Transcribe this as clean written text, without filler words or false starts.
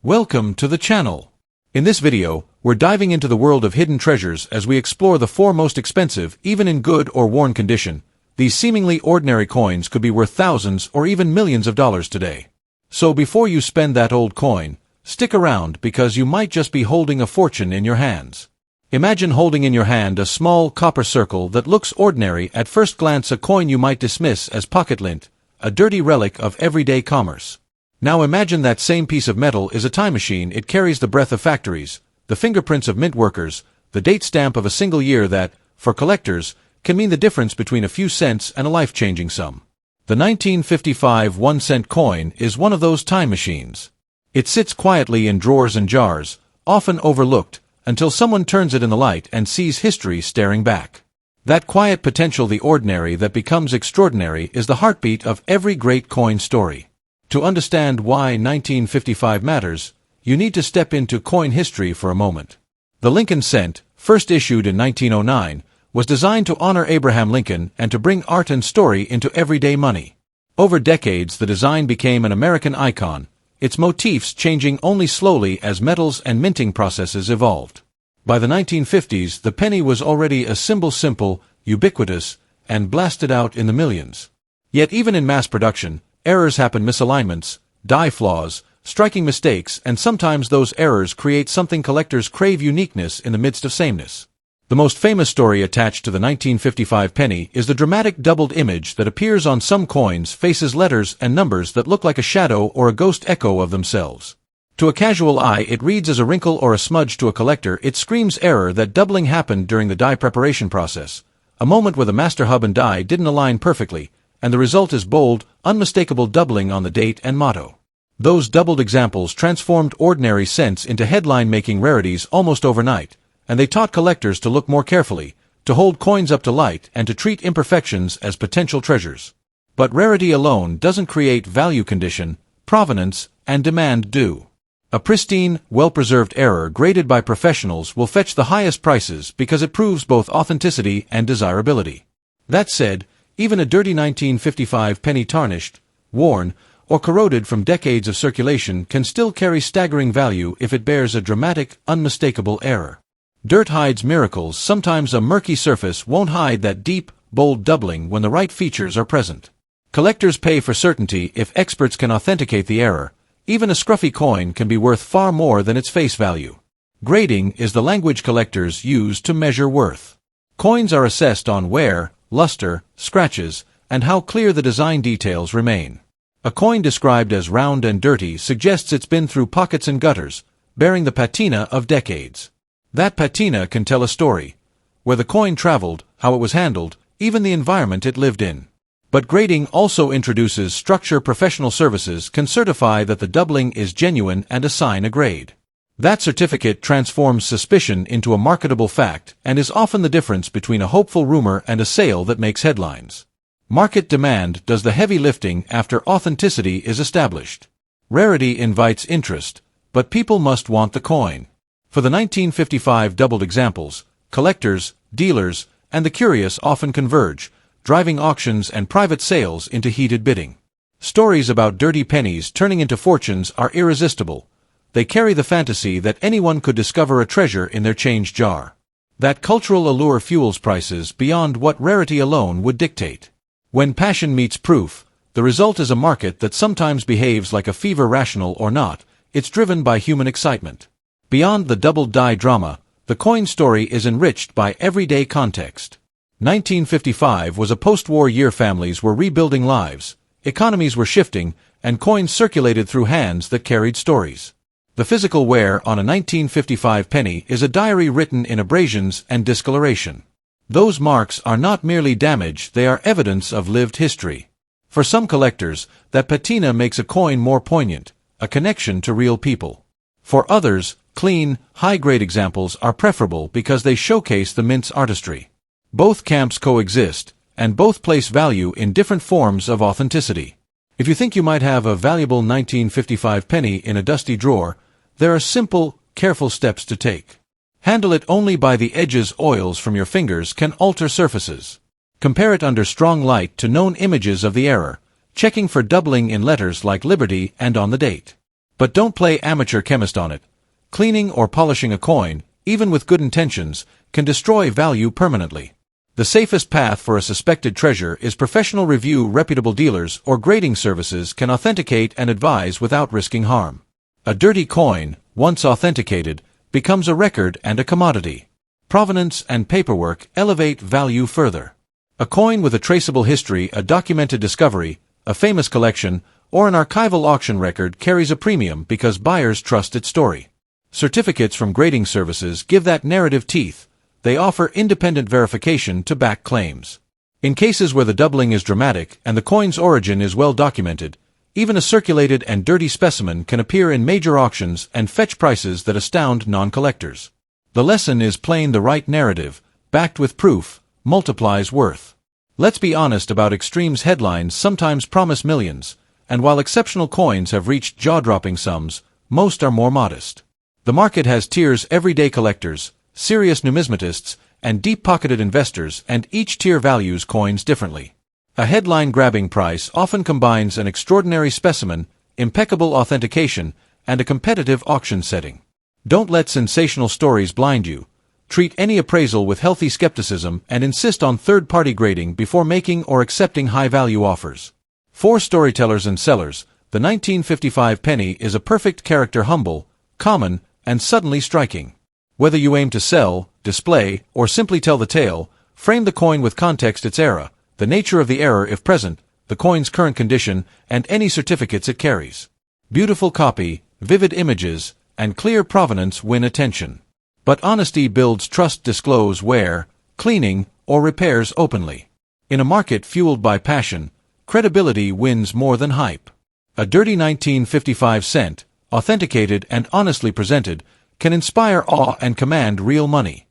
Welcome to the channel. In this video, we're diving into the world of hidden treasures as we explore the four most expensive, even in good or worn condition. These seemingly ordinary coins could be worth thousands or even millions of dollars today. So before you spend that old coin, stick around because you might just be holding a fortune in your hands. Imagine holding in your hand a small copper circle that looks ordinary at first glance, a coin you might dismiss as pocket lint, a dirty relic of everyday commerce. Now imagine that same piece of metal is a time machine. It carries the breath of factories, the fingerprints of mint workers, the date stamp of a single year that, for collectors, can mean the difference between a few cents and a life-changing sum. The 1955 1-cent coin is one of those time machines. It sits quietly in drawers and jars, often overlooked, until someone turns it in the light and sees history staring back. That quiet potential, the ordinary that becomes extraordinary, is the heartbeat of every great coin story. To understand why 1955 matters, you need to step into coin history for a moment. The Lincoln cent, first issued in 1909, was designed to honor Abraham Lincoln and to bring art and story into everyday money. Over decades, the design became an American icon, its motifs changing only slowly as metals and minting processes evolved. By the 1950s, the penny was already a symbol, simple, ubiquitous, and blasted out in the millions. Yet even in mass production, errors happen: misalignments, die flaws, striking mistakes, and sometimes those errors create something collectors crave: uniqueness in the midst of sameness. The most famous story attached to the 1955 penny is the dramatic doubled image that appears on some coins: faces, letters, and numbers that look like a shadow or a ghost echo of themselves. To a casual eye, it reads as a wrinkle or a smudge. To a collector, it screams error. That doubling happened during the die preparation process, a moment where the master hub and die didn't align perfectly, and the result is bold, unmistakable doubling on the date and motto. Those doubled examples transformed ordinary cents into headline-making rarities almost overnight, and they taught collectors to look more carefully, to hold coins up to light, and to treat imperfections as potential treasures. But rarity alone doesn't create value. Condition, provenance, and demand do. A pristine, well-preserved error graded by professionals will fetch the highest prices because it proves both authenticity and desirability. That said, even a dirty 1955 penny, tarnished, worn, or corroded from decades of circulation, can still carry staggering value if it bears a dramatic, unmistakable error. Dirt hides miracles. Sometimes a murky surface won't hide that deep, bold doubling when the right features are present. Collectors pay for certainty if experts can authenticate the error. Even a scruffy coin can be worth far more than its face value. Grading is the language collectors use to measure worth. Coins are assessed on wear, luster, scratches, and how clear the design details remain. A coin described as round and dirty suggests it's been through pockets and gutters, bearing the patina of decades. That patina can tell a story: where the coin traveled, how it was handled, even the environment it lived in. But grading also introduces structure. Professional services can certify that the doubling is genuine and assign a grade. That certificate transforms suspicion into a marketable fact and is often the difference between a hopeful rumor and a sale that makes headlines. Market demand does the heavy lifting after authenticity is established. Rarity invites interest, but people must want the coin. For the 1955 doubled examples, collectors, dealers, and the curious often converge, driving auctions and private sales into heated bidding. Stories about dirty pennies turning into fortunes are irresistible. They carry the fantasy that anyone could discover a treasure in their change jar. That cultural allure fuels prices beyond what rarity alone would dictate. When passion meets proof, the result is a market that sometimes behaves like a fever. Rational or not, it's driven by human excitement. Beyond the doubled die drama, the coin story is enriched by everyday context. 1955 was a post-war year. Families were rebuilding lives, economies were shifting, and coins circulated through hands that carried stories. The physical wear on a 1955 penny is a diary written in abrasions and discoloration. Those marks are not merely damage, they are evidence of lived history. For some collectors, that patina makes a coin more poignant, a connection to real people. For others, clean, high-grade examples are preferable because they showcase the mint's artistry. Both camps coexist, and both place value in different forms of authenticity. If you think you might have a valuable 1955 penny in a dusty drawer, there are simple, careful steps to take. Handle it only by the edges. Oils from your fingers can alter surfaces. Compare it under strong light to known images of the error, checking for doubling in letters like Liberty and on the date. But don't play amateur chemist on it. Cleaning or polishing a coin, even with good intentions, can destroy value permanently. The safest path for a suspected treasure is professional review. Reputable dealers or grading services can authenticate and advise without risking harm. A dirty coin, once authenticated, becomes a record and a commodity. Provenance and paperwork elevate value further. A coin with a traceable history, a documented discovery, a famous collection, or an archival auction record carries a premium because buyers trust its story. Certificates from grading services give that narrative teeth. They offer independent verification to back claims. In cases where the doubling is dramatic and the coin's origin is well documented, even a circulated and dirty specimen can appear in major auctions and fetch prices that astound non-collectors. The lesson is plain: the right narrative, backed with proof, multiplies worth. Let's be honest about extremes. Headlines sometimes promise millions, and while exceptional coins have reached jaw-dropping sums, most are more modest. The market has tiers: everyday collectors, serious numismatists, and deep-pocketed investors, and each tier values coins differently. A headline-grabbing price often combines an extraordinary specimen, impeccable authentication, and a competitive auction setting. Don't let sensational stories blind you. Treat any appraisal with healthy skepticism and insist on third-party grading before making or accepting high-value offers. For storytellers and sellers, the 1955 penny is a perfect character: humble, common, and suddenly striking. Whether you aim to sell, display, or simply tell the tale, frame the coin with context: its era, the nature of the error if present, the coin's current condition, and any certificates it carries. Beautiful copy, vivid images, and clear provenance win attention. But honesty builds trust. Disclose wear, cleaning, or repairs openly. In a market fueled by passion, credibility wins more than hype. A dirty 1955 cent, authenticated and honestly presented, can inspire awe and command real money.